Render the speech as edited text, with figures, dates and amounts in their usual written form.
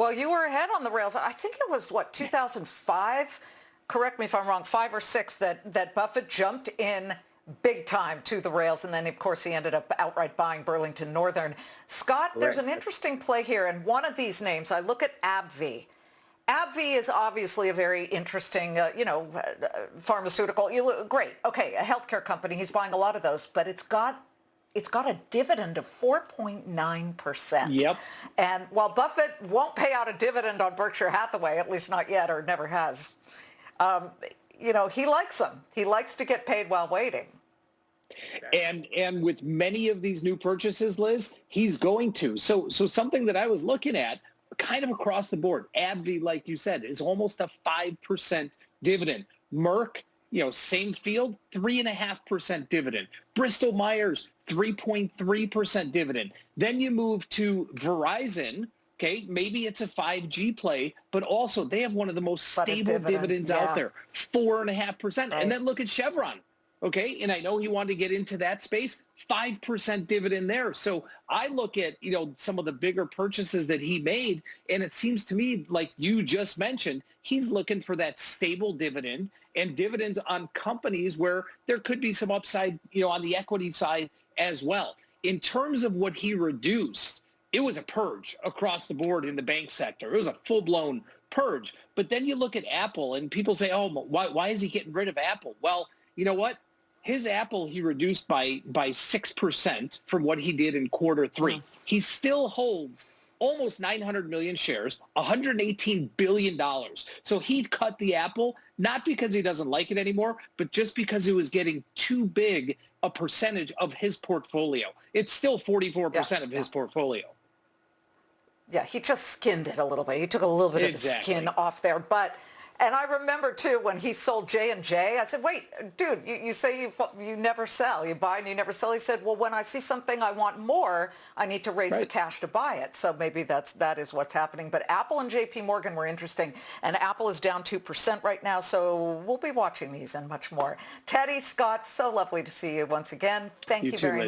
Well, you were ahead on the rails. I think it was, 2005? Correct me if I'm wrong, 5 or 6, that Buffett jumped in big time to the rails, and then, of course, he ended up outright buying Burlington Northern. Scott, there's an interesting play here, and one of these names, I look at AbbVie. AbbVie is obviously a very interesting, pharmaceutical. Great, okay, a healthcare company. He's buying a lot of those, but it's got a dividend of 4.9%. Yep. And while Buffett won't pay out a dividend on Berkshire Hathaway, at least not yet, or never has, he likes them. He likes to get paid while waiting. And with many of these new purchases, Liz, he's going to. So something that I was looking at, kind of across the board, AbbVie, like you said, is almost a 5% dividend. Merck, same field, 3.5% dividend. Bristol Myers, 3.3% dividend. Then you move to Verizon. Okay, maybe it's a 5G play, but also they have one of the most stable dividends out there, 4.5%. Right. And then look at Chevron. Okay, and I know he wanted to get into that space, 5% dividend there. So I look at, some of the bigger purchases that he made, and it seems to me, like you just mentioned, he's looking for that stable dividend and dividends on companies where there could be some upside, on the equity side as well. In terms of what he reduced, it was a purge across the board in the bank sector. It was a full-blown purge. But then you look at Apple, and people say, oh, why is he getting rid of Apple? Well, you know what? His Apple, he reduced by 6% from what he did in quarter 3. Mm-hmm. He still holds almost 900 million shares, $118 billion. So he cut the Apple, not because he doesn't like it anymore, but just because it was getting too big a percentage of his portfolio. It's still 44% of his portfolio. Yeah, he just skinned it a little bit. He took a little bit of the skin off there. And I remember, too, when he sold J&J, I said, wait, dude, you say you never sell. You buy and you never sell. He said, well, when I see something I want more, I need to raise the cash to buy it. So maybe that is what's happening. But Apple and JP Morgan were interesting. And Apple is down 2% right now. So we'll be watching these and much more. Teddy, Scott, so lovely to see you once again. Thank you very much.